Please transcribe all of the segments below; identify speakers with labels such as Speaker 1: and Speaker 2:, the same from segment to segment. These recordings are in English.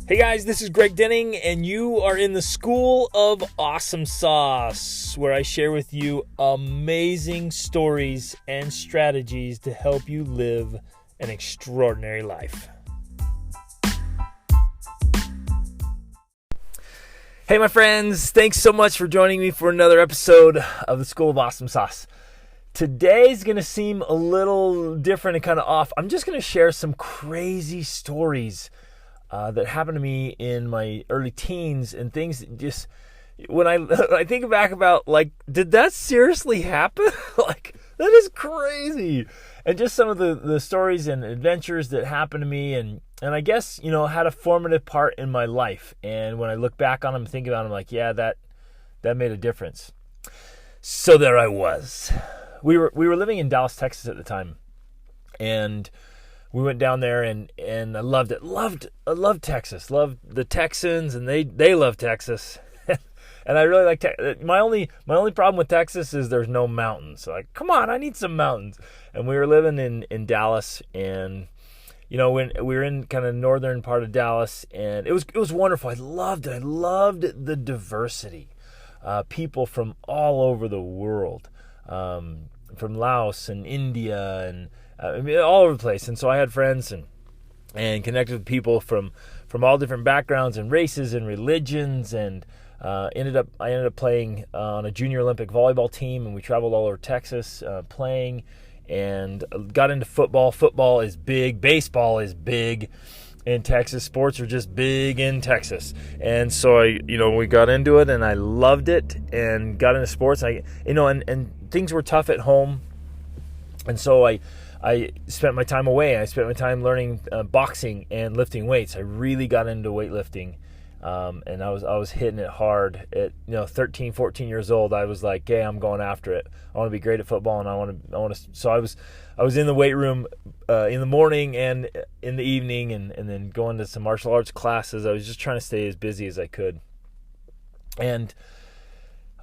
Speaker 1: Hey guys, this is Greg Denning, and you are in the School of Awesome Sauce, where I share with you amazing stories and strategies to help you live an extraordinary life. Hey my friends, thanks so much for joining me for another episode of the School of Awesome Sauce. Today's going to seem a little different and kind of off. I'm just going to share some crazy stories that happened to me in my early teens, and things that just, when I think back about, like, did that seriously happen? Like, that is crazy. And just some of the stories and adventures that happened to me, and I guess, had a formative part in my life. And when I look back on them, think about them, like, yeah, that made a difference. So there I was. We were living in Dallas, Texas at the time, and we went down there, and I loved it. I loved Texas. Loved the Texans, and they love Texas. And I really like my only problem with Texas is there's no mountains. So, like, come on, I need some mountains. And we were living in Dallas, and when we were in kind of northern part of Dallas, and it was wonderful. I loved it. I loved the diversity. People from all over the world, from Laos and India and all over the place. And so I had friends and connected with people from all different backgrounds and races and religions, and I ended up playing on a junior Olympic volleyball team, and we traveled all over Texas playing, and got into football. Football is big. Baseball is big in Texas. Sports are just big in Texas. And so we got into it, and I loved it, and got into sports. And things were tough at home, and so I spent my time away. I spent my time learning boxing and lifting weights. I really got into weightlifting, and I was hitting it hard. At 13, 14 years old, I was like, "Hey, I'm going after it. I want to be great at football, and I want to." So I was in the weight room in the morning and in the evening, and then going to some martial arts classes. I was just trying to stay as busy as I could. And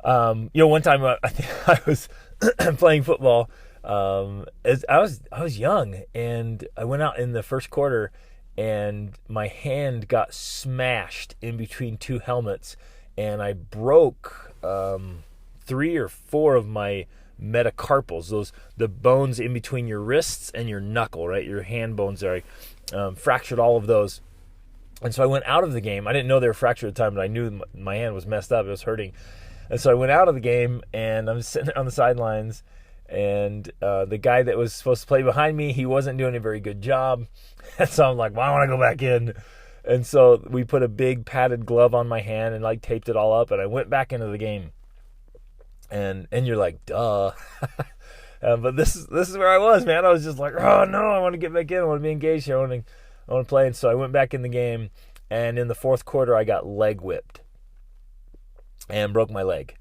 Speaker 1: one time I was playing football. As I was young, and I went out in the first quarter, and my hand got smashed in between two helmets, and I broke 3 or 4 of my metacarpals, the bones in between your wrists and your knuckle, right? Your hand bones there. I fractured all of those. And so I went out of the game. I didn't know they were fractured at the time, but I knew my hand was messed up. It was hurting. And so I went out of the game, and I'm sitting on the sidelines, and the guy that was supposed to play behind me, he wasn't doing a very good job. And so I'm like, well, I want to go back in. And so we put a big padded glove on my hand and taped it all up, and I went back into the game. And you're like, duh. But this is where I was, man. I was just like, oh no, I want to get back in. I want to be engaged here. I want to play. And so I went back in the game, and in the fourth quarter, I got leg whipped and broke my leg.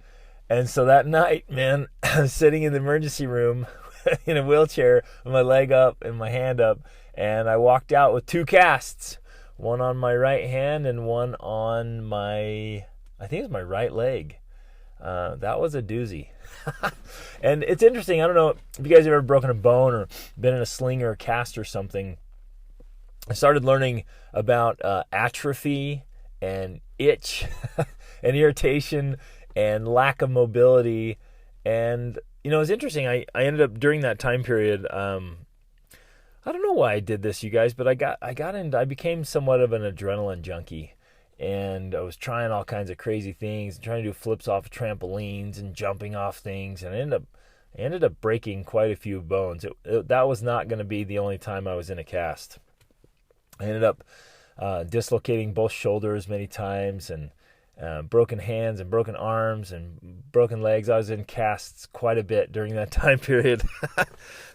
Speaker 1: And so that night, man, I was sitting in the emergency room in a wheelchair with my leg up and my hand up, and I walked out with 2 casts, one on my right hand and one on I think it was my right leg. That was a doozy. And it's interesting, I don't know if you guys have ever broken a bone or been in a sling or a cast or something. I started learning about atrophy and itch and irritation and lack of mobility. And it's interesting. I ended up, during that time period, I don't know why I did this, you guys, but I became somewhat of an adrenaline junkie, and I was trying all kinds of crazy things, trying to do flips off trampolines and jumping off things, and I ended up breaking quite a few bones. That was not going to be the only time I was in a cast. I ended up dislocating both shoulders many times, and broken hands and broken arms and broken legs. I was in casts quite a bit during that time period.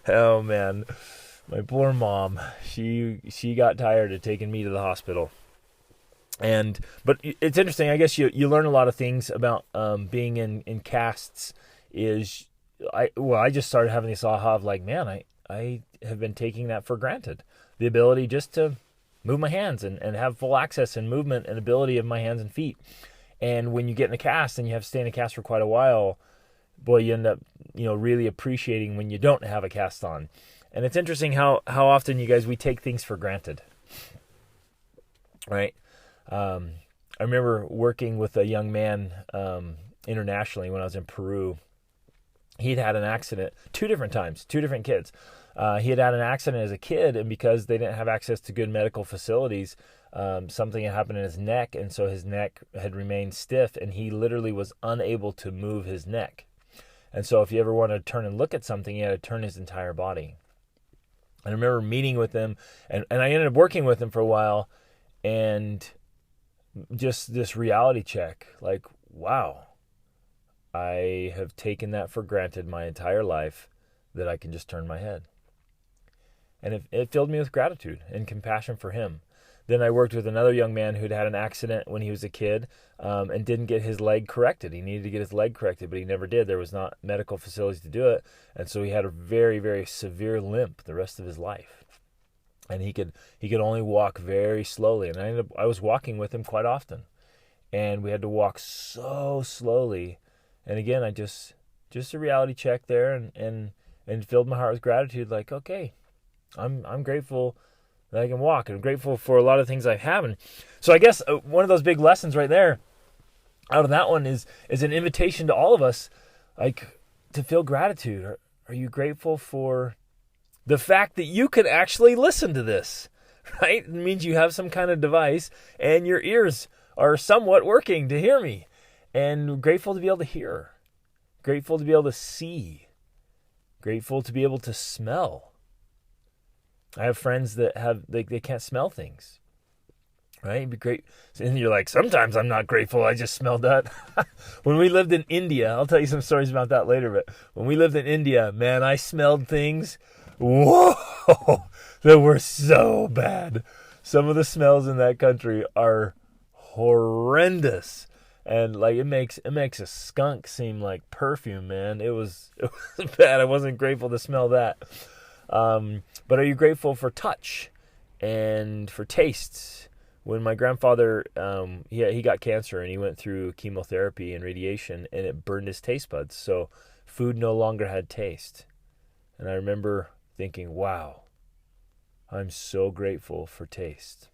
Speaker 1: Oh man, my poor mom. She got tired of taking me to the hospital. But it's interesting. I guess you learn a lot of things about being in casts. I just started having this aha of like, man, I have been taking that for granted. The ability just to move my hands and have full access and movement and ability of my hands and feet. And when you get in a cast and you have to stay in a cast for quite a while, boy, you end up, really appreciating when you don't have a cast on. And it's interesting how often, you guys, we take things for granted, right? I remember working with a young man internationally when I was in Peru. He'd had an accident 2 different times, 2 different kids. He had an accident as a kid, and because they didn't have access to good medical facilities, something had happened in his neck, and so his neck had remained stiff, and he literally was unable to move his neck. And so if you ever wanted to turn and look at something, he had to turn his entire body. And I remember meeting with him, and I ended up working with him for a while, and just this reality check, like, wow, I have taken that for granted my entire life, that I can just turn my head. And it filled me with gratitude and compassion for him. Then I worked with another young man who'd had an accident when he was a kid and didn't get his leg corrected. He needed to get his leg corrected, but he never did. There was not medical facilities to do it. And so he had a very, very severe limp the rest of his life. And he could only walk very slowly. And I was walking with him quite often. And we had to walk so slowly. And again, I just a reality check there and filled my heart with gratitude, like, okay, I'm grateful that I can walk, and I'm grateful for a lot of things I have. And so I guess one of those big lessons right there out of that one is an invitation to all of us, like, to feel gratitude. Are you grateful for the fact that you can actually listen to this, right? It means you have some kind of device and your ears are somewhat working to hear me, and grateful to be able to hear, grateful to be able to see, grateful to be able to smell. I have friends that they can't smell things, right? It'd be great. And you're like, sometimes I'm not grateful, I just smelled that. When we lived in India, I'll tell you some stories about that later, but when we lived in India, man, I smelled things, whoa, that were so bad. Some of the smells in that country are horrendous. And like it makes a skunk seem like perfume, man. It was bad. I wasn't grateful to smell that. But are you grateful for touch and for tastes? When my grandfather, he got cancer and he went through chemotherapy and radiation, and it burned his taste buds. So food no longer had taste. And I remember thinking, wow, I'm so grateful for taste.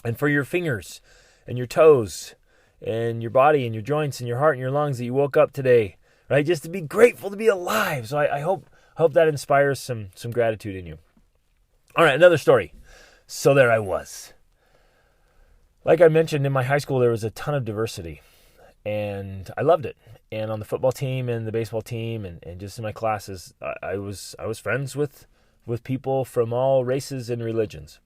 Speaker 1: And for your fingers and your toes and your body and your joints and your heart and your lungs that you woke up today, right? Just to be grateful to be alive. So I hope that inspires some gratitude in you. All right, another story. So there I was. Like I mentioned, in my high school, there was a ton of diversity, and I loved it. And on the football team and the baseball team and just in my classes, I was friends with people from all races and religions.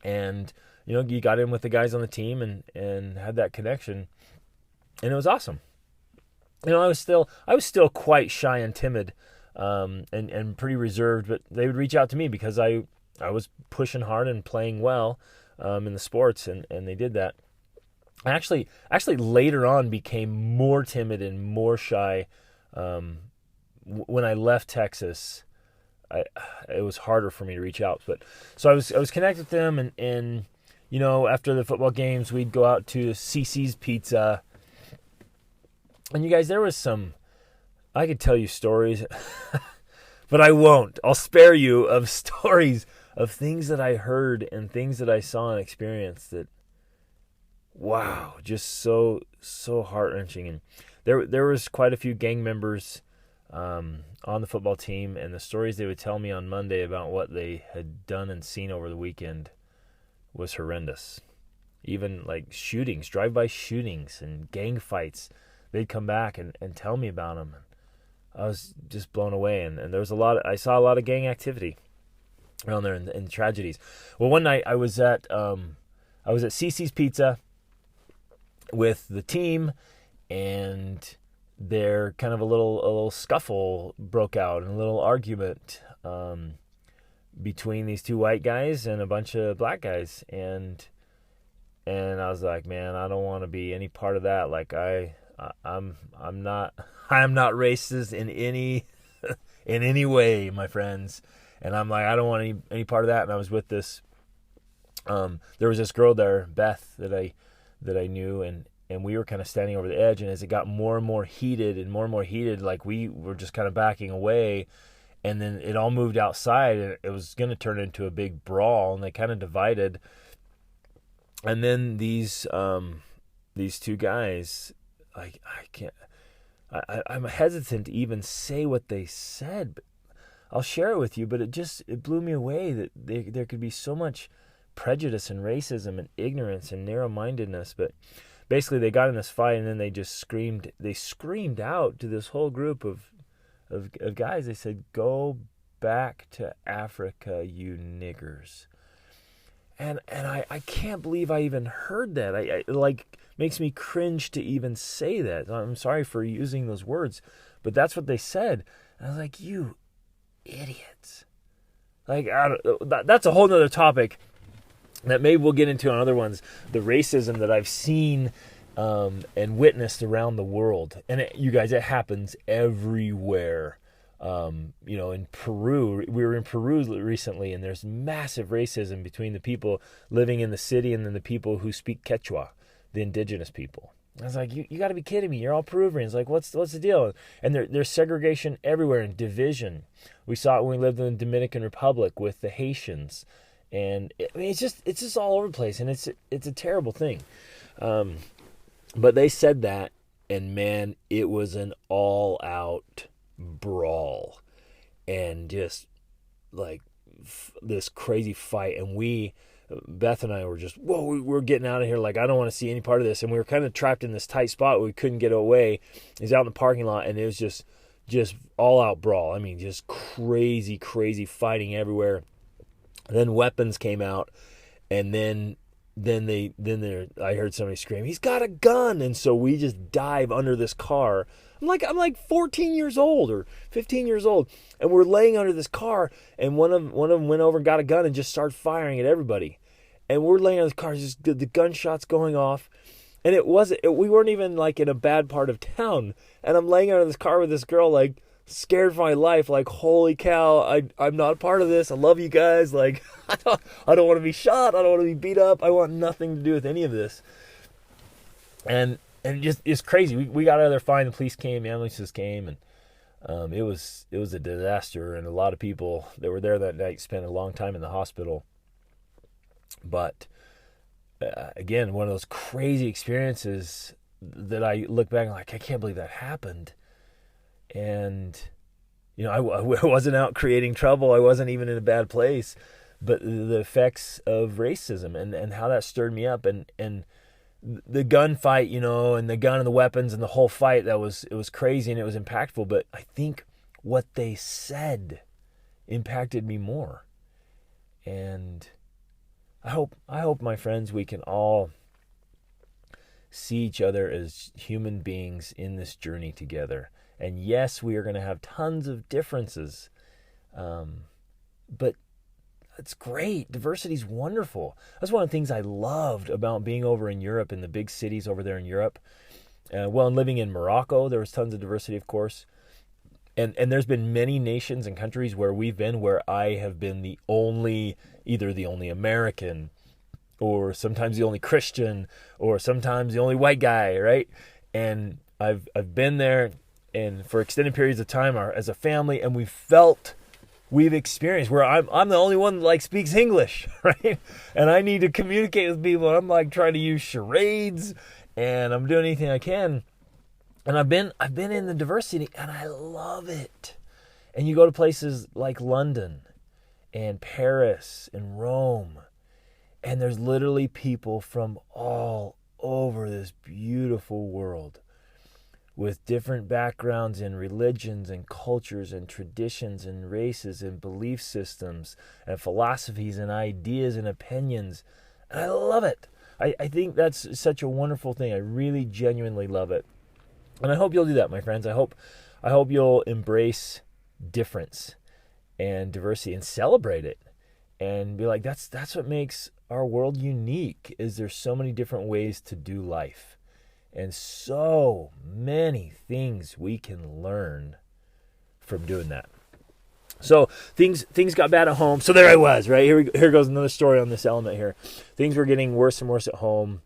Speaker 1: And, you know, you got in with the guys on the team and had that connection, and it was awesome. You know, I was still quite shy and timid, and pretty reserved, but they would reach out to me because I was pushing hard and playing well in the sports, and they did that. I actually later on became more timid and more shy. When I left Texas, it was harder for me to reach out. But so I was connected with them, and you know, after the football games, we'd go out to CC's Pizza. And you guys, there was I could tell you stories, but I won't. I'll spare you of stories of things that I heard and things that I saw and experienced that, wow, just so heart-wrenching. And there was quite a few gang members on the football team, and the stories they would tell me on Monday about what they had done and seen over the weekend was horrendous. Even like shootings, drive-by shootings and gang fights, they'd come back and tell me about them. I was just blown away, and there was I saw a lot of gang activity around there and tragedies. Well, one night I was at CC's Pizza with the team, and there kind of a little scuffle broke out and a little argument between these 2 white guys and a bunch of black guys, and I was like, man, I don't want to be any part of that. Like I'm not racist in any way, my friends. And I'm like, I don't want any part of that. And I was with this. There was this girl there, Beth, that I knew, and we were kind of standing over the edge. And as it got more and more heated, like we were just kind of backing away. And then it all moved outside, and it was going to turn into a big brawl. And they kind of divided. And then these two guys, I can't, I'm hesitant to even say what they said, but I'll share it with you. But it blew me away that there could be so much prejudice and racism and ignorance and narrow-mindedness. But basically, they got in this fight, and then they just screamed. They screamed out to this whole group of guys. They said, "Go back to Africa, you niggers." And I can't believe I even heard that. I like makes me cringe to even say that. I'm sorry for using those words, but that's what they said. And I was like, you idiots. Like, that's a whole nother topic that maybe we'll get into on other ones. The racism that I've seen and witnessed around the world. And you guys, it happens everywhere. In Peru, we were in Peru recently, and there's massive racism between the people living in the city and then the people who speak Quechua, the indigenous people. I was like, you got to be kidding me. You're all Peruvians. Like, what's the deal? And there's segregation everywhere and division. We saw it when we lived in the Dominican Republic with the Haitians. And it's just all over the place. And it's a terrible thing. But they said that, and man, it was an all out brawl and just like this crazy fight. And Beth and I were just, we're getting out of here. Like, I don't want to see any part of this. And we were kind of trapped in this tight spot where we couldn't get away. He's out in the parking lot, and it was just all out brawl. I mean, just crazy fighting everywhere. And then weapons came out, and then I heard somebody scream, "He's got a gun!" And so we just dive under this car. I'm like 14 years old or 15 years old, and we're laying under this car, and one of them went over and got a gun and just started firing at everybody. And we're laying under the car, just the gunshots going off, and we weren't even like in a bad part of town. And I'm laying under this car with this girl, like scared for my life, like, holy cow, I'm not a part of this. I love you guys. Like, I don't want to be shot. I don't want to be beat up. I want nothing to do with any of this. And it's crazy. We got out of there fine. The police came, the ambulances came, and it was a disaster. And a lot of people that were there that night spent a long time in the hospital. But again, one of those crazy experiences that I look back and like, I can't believe that happened. And I wasn't out creating trouble. I wasn't even in a bad place. But the effects of racism and how that stirred me up, and the gunfight, and the gun and the weapons and the whole fight, it was crazy and it was impactful. But I think what they said impacted me more. And I hope, my friends, we can all see each other as human beings in this journey together. And yes, we are going to have tons of differences, but it's great. Diversity is wonderful. That's one of the things I loved about being over in Europe, in the big cities over there in Europe. And living in Morocco, there was tons of diversity, of course. And there's been many nations and countries where we've been where I have been either the only American, or sometimes the only Christian, or sometimes the only white guy, right? And I've been there and for extended periods of time as a family, and we've experienced where I'm the only one that speaks English, right? And I need to communicate with people. And I'm trying to use charades, and I'm doing anything I can. And I've been in the diversity, and I love it. And you go to places like London and Paris and Rome, and there's literally people from all over this beautiful world with different backgrounds and religions and cultures and traditions and races and belief systems and philosophies and ideas and opinions. And I love it. I think that's such a wonderful thing. I really genuinely love it. And I hope you'll do that, my friends. I hope you'll embrace difference and diversity and celebrate it and be like, that's what makes our world unique, is there's so many different ways to do life. And so many things we can learn from doing that. So things got bad at home. So there I was, right? Here goes another story on this element here. Things were getting worse and worse at home.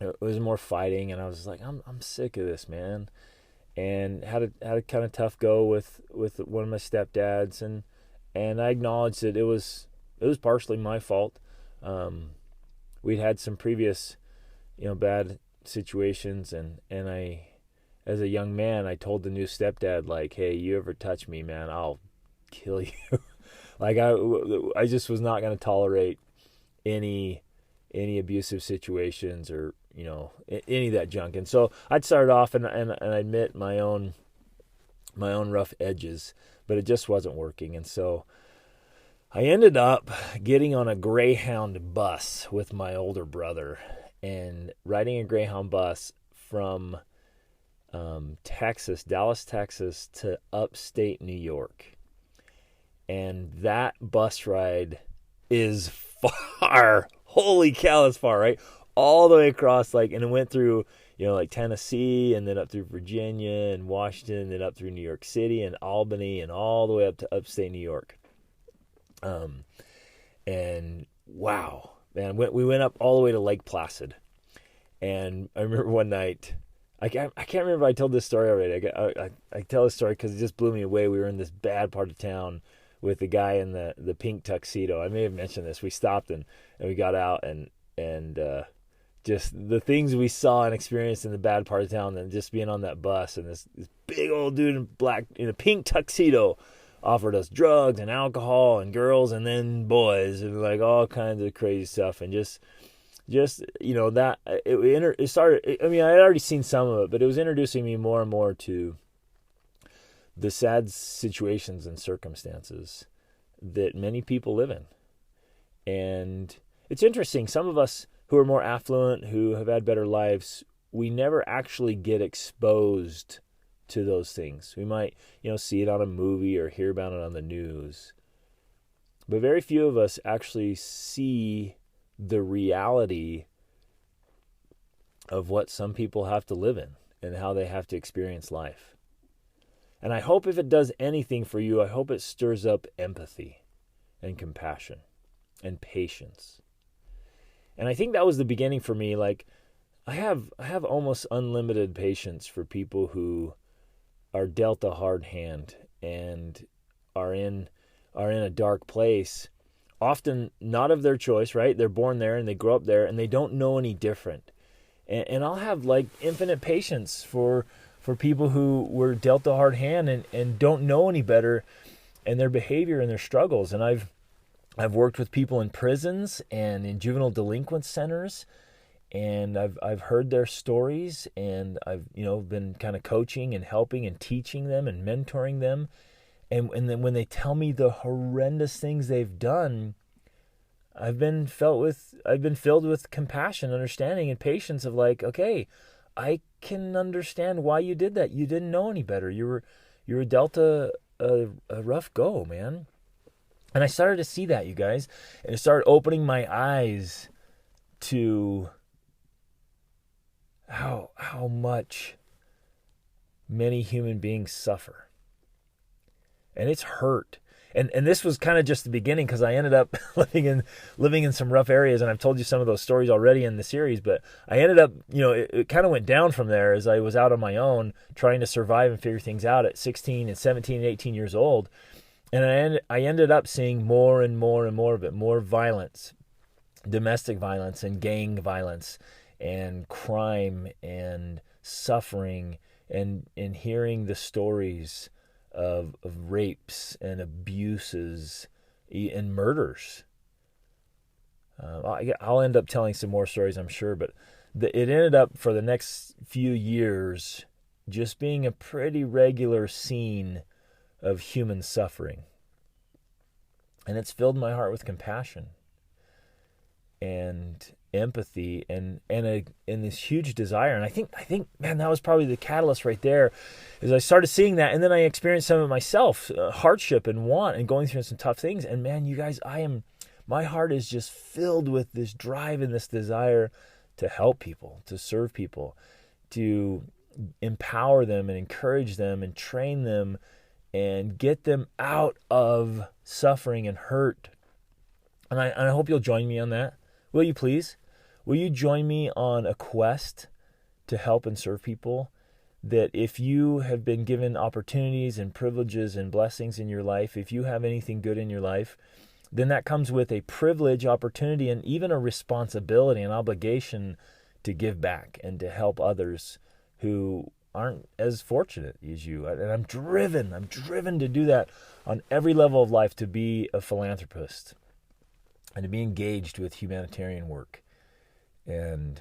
Speaker 1: It was more fighting, and I was like, I'm sick of this, man. And had a kind of tough go with one of my stepdads, and I acknowledged that it was partially my fault. we'd had some previous, bad situations, and I, as a young man, I told the new stepdad, like, hey, you ever touch me, man, I'll kill you. Like, I just was not going to tolerate any abusive situations, or any of that junk. And so I'd started off and I admit my own rough edges, but it just wasn't working. And so I ended up getting on a Greyhound bus with my older brother and riding a Greyhound bus from Dallas, Texas to upstate New York. And that bus ride is far. Holy cow, it's far, right? All the way across, and it went through, Tennessee, and then up through Virginia and Washington, and then up through New York City and Albany, and all the way up to upstate New York. And wow, man, we went up all the way to Lake Placid. And I remember one night, I can't remember if I told this story already. I tell this story because it just blew me away. We were in this bad part of town with the guy in the pink tuxedo. I may have mentioned this. We stopped and we got out and just the things we saw and experienced in the bad part of town, and just being on that bus, and this big old dude in a pink tuxedo offered us drugs and alcohol and girls and then boys and all kinds of crazy stuff. And just that it started. I mean, I had already seen some of it, but it was introducing me more and more to the sad situations and circumstances that many people live in. And it's interesting, some of us who are more affluent, who have had better lives, we never actually get exposed to those things. We might, see it on a movie or hear about it on the news. But very few of us actually see the reality of what some people have to live in and how they have to experience life. And I hope if it does anything for you, I hope it stirs up empathy and compassion and patience. And I think that was the beginning for me. I have almost unlimited patience for people who are dealt a hard hand and are in a dark place, often not of their choice, right? They're born there and they grow up there and they don't know any different. And I'll have infinite patience for people who were dealt a hard hand and don't know any better, and their behavior and their struggles. And I've worked with people in prisons and in juvenile delinquent centers, and I've heard their stories, and I've been kind of coaching and helping and teaching them and mentoring them. And then when they tell me the horrendous things they've done, I've been filled with compassion, understanding, and patience of okay, I can understand why you did that. You didn't know any better. You were dealt a rough go, man. And I started to see that, you guys, and it started opening my eyes to how much many human beings suffer. And it's hurt. And this was kind of just the beginning, because I ended up living in some rough areas, and I've told you some of those stories already in the series, but I ended up, it kind of went down from there as I was out on my own trying to survive and figure things out at 16 and 17 and 18 years old. And I ended up seeing more and more and more of it, more violence, domestic violence and gang violence and crime and suffering, and hearing the stories of rapes and abuses and murders. I'll end up telling some more stories, I'm sure, but it ended up for the next few years just being a pretty regular scene of human suffering. And it's filled my heart with compassion and empathy and this huge desire. And I think, man, that was probably the catalyst right there, is I started seeing that, and then I experienced some of it myself, hardship and want, and going through some tough things. And man, you guys, my heart is just filled with this drive and this desire to help people, to serve people, to empower them and encourage them and train them and get them out of suffering and hurt. And I hope you'll join me on that. Will you please? Will you join me on a quest to help and serve people? That if you have been given opportunities and privileges and blessings in your life, if you have anything good in your life, then that comes with a privilege, opportunity, and even a responsibility and obligation to give back and to help others who aren't as fortunate as you. And I'm driven to do that on every level of life, to be a philanthropist and to be engaged with humanitarian work. And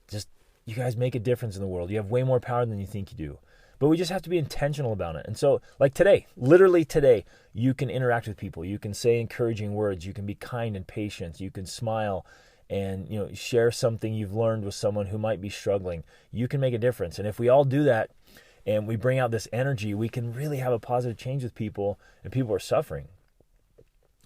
Speaker 1: just, you guys make a difference in the world. You have way more power than you think you do. But we just have to be intentional about it. And so, like today, literally today, you can interact with people. You can say encouraging words. You can be kind and patient. You can smile and, share something you've learned with someone who might be struggling. You can make a difference. And if we all do that and we bring out this energy, we can really have a positive change with people, and people are suffering.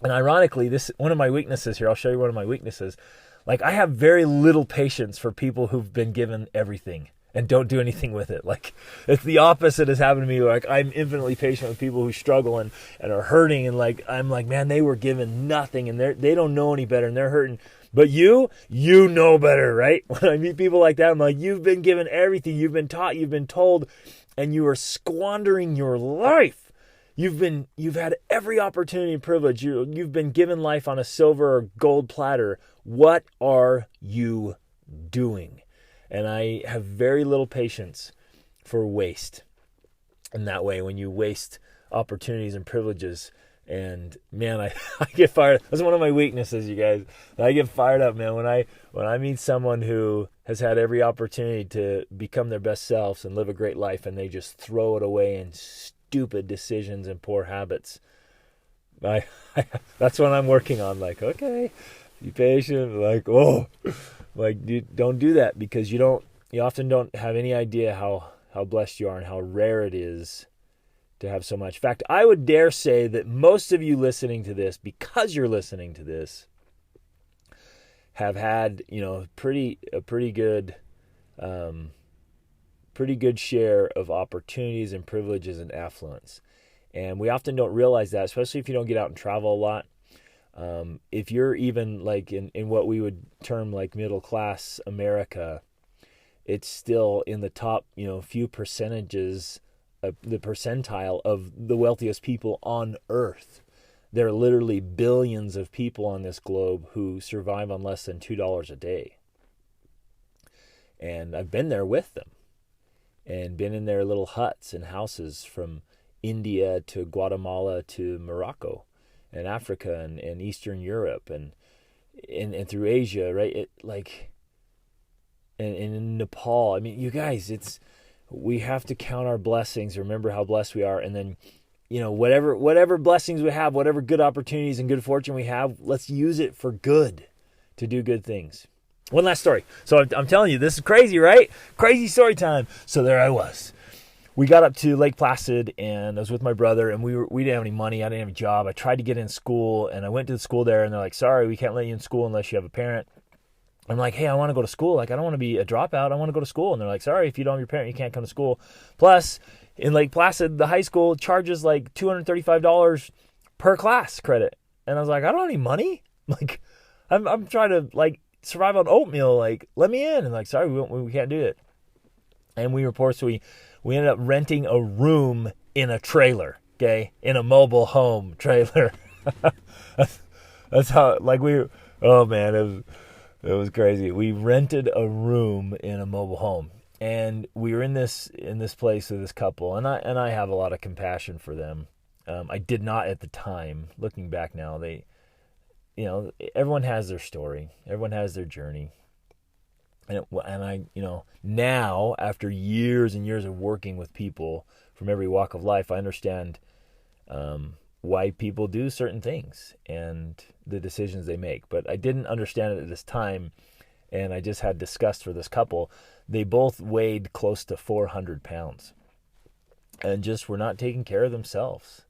Speaker 1: And ironically, this one of my weaknesses here, I'll show you one of my weaknesses. Like, I have very little patience for people who've been given everything and don't do anything with it. Like, it's the opposite has happened to me. Like, I'm infinitely patient with people who struggle and are hurting. And I'm like, man, they were given nothing and they don't know any better and they're hurting. But you know better, right? When I meet people like that, I'm like, you've been given everything. You've been taught, you've been told, and you are squandering your life. You've had every opportunity and privilege. You've been given life on a silver or gold platter. What are you doing? And I have very little patience for waste. In that way, when you waste opportunities and privileges, and man, I get fired. That's one of my weaknesses, you guys. I get fired up, man, when I meet someone who has had every opportunity to become their best selves and live a great life, and they just throw it away in stupid decisions and poor habits. That's what I'm working on. Like, okay, be patient. Like, don't do that, because you often don't have any idea how blessed you are and how rare it is to have so much. In fact, I would dare say that most of you listening to this, because you're listening to this, have had, a pretty good share of opportunities and privileges and affluence. And we often don't realize that, especially if you don't get out and travel a lot. If you're even like in what we would term like middle class America, it's still in the top, few percentages, the percentile of the wealthiest people on earth. There are literally billions of people on this globe who survive on less than $2 a day. And I've been there with them and been in their little huts and houses, from India to Guatemala to Morocco and Africa and Eastern Europe and through Asia, right? And in Nepal. I mean, you guys, we have to count our blessings, remember how blessed we are, and then, whatever blessings we have, whatever good opportunities and good fortune we have, let's use it for good, to do good things. One last story. So I'm telling you, this is crazy, right? Crazy story time. So there I was. We got up to Lake Placid, and I was with my brother, and we didn't have any money. I didn't have a job. I tried to get in school, and I went to the school there, and they're like, sorry, we can't let you in school unless you have a parent. I'm like, hey, I want to go to school. Like, I don't want to be a dropout. I want to go to school. And they're like, sorry, if you don't have your parent, you can't come to school. Plus, in Lake Placid, the high school charges like $235 per class credit. And I was like, I don't have any money. Like, I'm trying to like survive on oatmeal. Like, let me in. And like, sorry, we can't do it. And we ended up renting a room in a trailer, okay, in a mobile home trailer. That's how, like, oh man, it was crazy. We rented a room in a mobile home, and we were in this place with this couple, and I have a lot of compassion for them. I did not at the time. Looking back now, everyone has their story, everyone has their journey, and I, now after years and years of working with people from every walk of life, I understand why people do certain things and the decisions they make. But I didn't understand it at this time, and I just had disgust for this couple. They both weighed close to 400 pounds and just were not taking care of themselves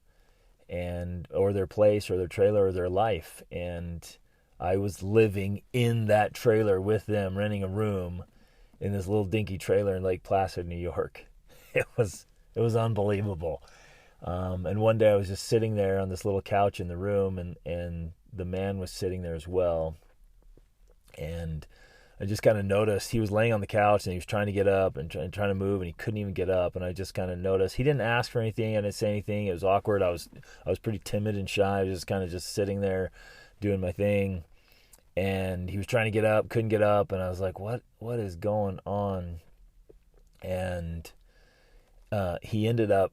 Speaker 1: or their place or their trailer or their life. And I was living in that trailer with them, renting a room in this little dinky trailer in Lake Placid, New York. It was unbelievable. And one day I was just sitting there on this little couch in the room, and the man was sitting there as well. And I just kind of noticed he was laying on the couch and he was trying to get up and trying to move, and he couldn't even get up. And I just kind of noticed he didn't ask for anything. I didn't say anything. It was awkward. I was pretty timid and shy. I was just kind of just sitting there doing my thing. And he was trying to get up, couldn't get up. And I was like, what is going on? And he ended up,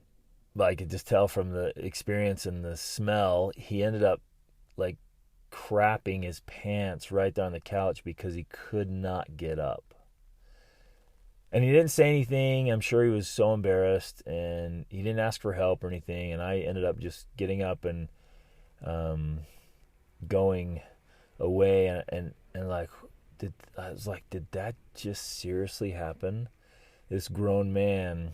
Speaker 1: I could just tell from the experience and the smell, he ended up like crapping his pants right there on the couch because he could not get up. And he didn't say anything. I'm sure he was so embarrassed, and he didn't ask for help or anything. And I ended up just getting up and going away, and like, I was like, did that just seriously happen? This grown man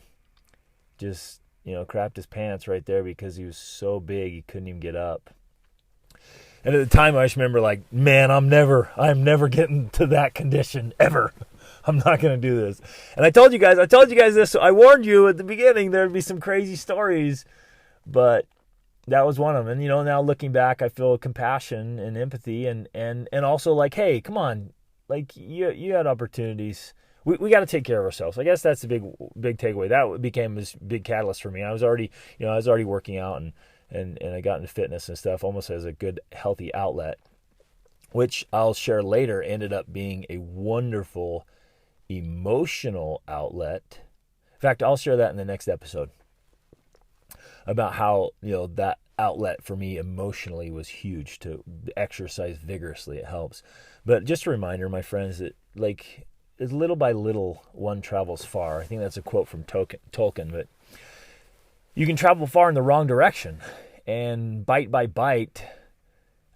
Speaker 1: just, crapped his pants right there because he was so big he couldn't even get up. And at the time, I just remember like, man, I'm never getting to that condition ever. I'm not going to do this. And I told you guys this. So I warned you at the beginning there'd be some crazy stories, but that was one of them. And now looking back, I feel compassion and empathy, and also like, hey, come on, like you had opportunities. We got to take care of ourselves. I guess that's the big takeaway. That became this big catalyst for me. I was already working out, and I got into fitness and stuff almost as a good, healthy outlet, which I'll share later ended up being a wonderful emotional outlet. In fact, I'll share that in the next episode about how, that outlet for me emotionally was huge. To exercise vigorously, it helps. But just a reminder, my friends, that like, little by little one travels far. I think that's a quote from Tolkien, but you can travel far in the wrong direction. And bite by bite,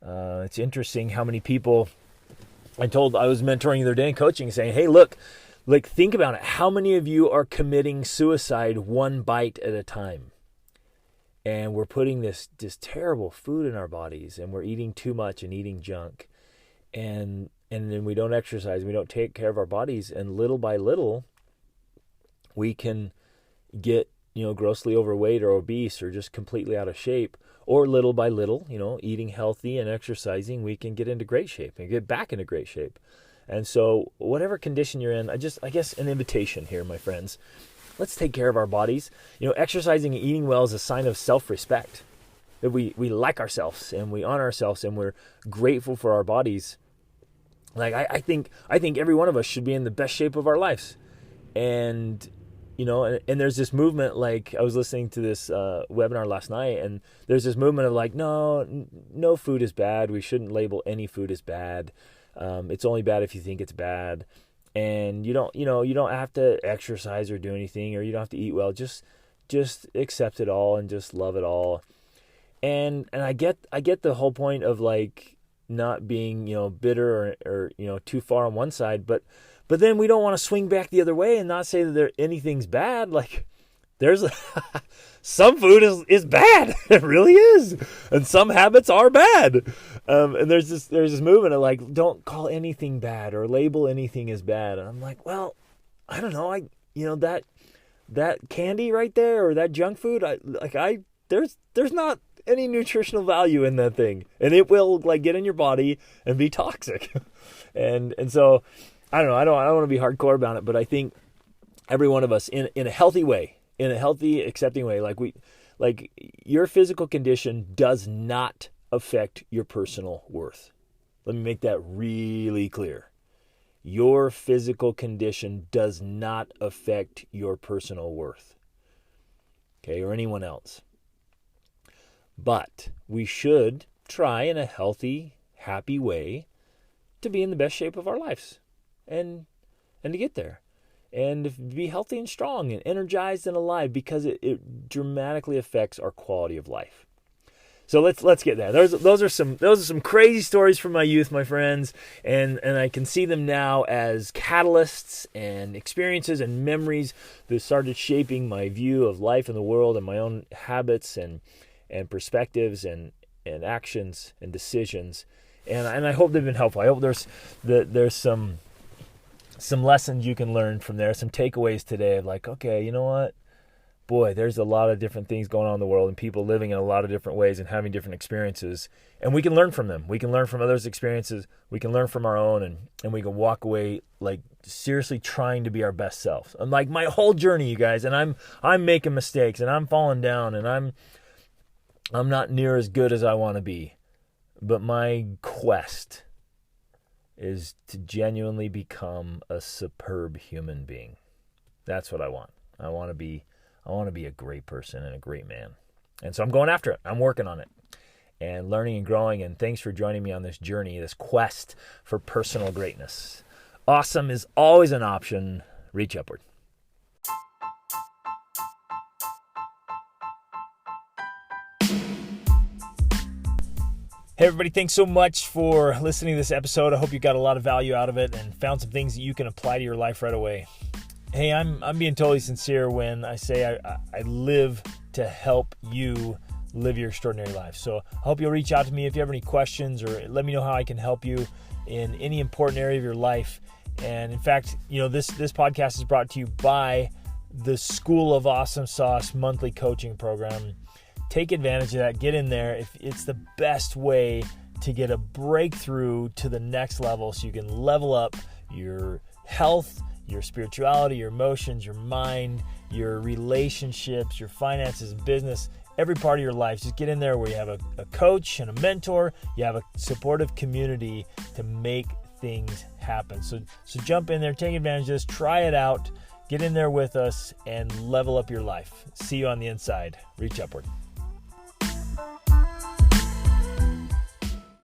Speaker 1: it's interesting how many people I was mentoring the other day in coaching, saying, hey, look, like, think about it. How many of you are committing suicide one bite at a time? And we're putting this terrible food in our bodies, and we're eating too much and eating junk. And then we don't exercise, we don't take care of our bodies, and little by little, we can get, grossly overweight or obese or just completely out of shape. Or little by little, eating healthy and exercising, we can get into great shape and get back into great shape. And so whatever condition you're in, I guess an invitation here, my friends. Let's take care of our bodies. Exercising and eating well is a sign of self-respect. That we like ourselves and we honor ourselves and we're grateful for our bodies. Like I think every one of us should be in the best shape of our lives. And and there's this movement, like I was listening to this webinar last night, and there's this movement of like, no food is bad. We shouldn't label any food as bad. It's only bad if you think it's bad. And you don't have to exercise or do anything, or you don't have to eat well. Just accept it all and just love it all. And I get the whole point of like not being, bitter or too far on one side, but then we don't want to swing back the other way and not say that anything's bad. Like there's some food is bad. It really is. And some habits are bad. And there's this movement of like, don't call anything bad or label anything as bad. And I'm like, well, I don't know. That candy right there or that junk food, there's not any nutritional value in that thing. And it will like get in your body and be toxic. and so I don't know. I don't want to be hardcore about it, but I think every one of us in a healthy way, in a healthy, accepting way, like your physical condition does not affect your personal worth. Let me make that really clear. Your physical condition does not affect your personal worth. Okay, or anyone else. But we should try in a healthy, happy way to be in the best shape of our lives. And to get there, and to be healthy and strong and energized and alive, because it dramatically affects our quality of life. So let's get there. Those are some crazy stories from my youth, my friends, and I can see them now as catalysts and experiences and memories that started shaping my view of life and the world and my own habits and perspectives and actions and decisions. And I hope they've been helpful. I hope there's some lessons you can learn from there, some takeaways today of like, okay, you know what? boy, there's a lot of different things going on in the world and people living in a lot of different ways and having different experiences. And we can learn from them. We can learn from others' experiences. We can learn from our own, and we can walk away like seriously trying to be our best selves. And like my whole journey, you guys, and I'm making mistakes and I'm falling down and I'm not near as good as I want to be. But my quest is to genuinely become a superb human being. That's what I want. I want to be a great person and a great man. And so I'm going after it. I'm working on it and learning and growing. And thanks for joining me on this journey, this quest for personal greatness. Awesome is always an option. Reach upward. Hey everybody, thanks so much for listening to this episode. I hope you got a lot of value out of it and found some things that you can apply to your life right away. Hey, I'm being totally sincere when I say I live to help you live your extraordinary life. So I hope you'll reach out to me if you have any questions, or let me know how I can help you in any important area of your life. And in fact, this podcast is brought to you by the School of Awesome Sauce monthly coaching program. Take advantage of that. Get in there. It's the best way to get a breakthrough to the next level so you can level up your health, your spirituality, your emotions, your mind, your relationships, your finances, business, every part of your life. Just get in there where you have a coach and a mentor. You have a supportive community to make things happen. So jump in there, take advantage of this, try it out, get in there with us, and level up your life. See you on the inside. Reach upward.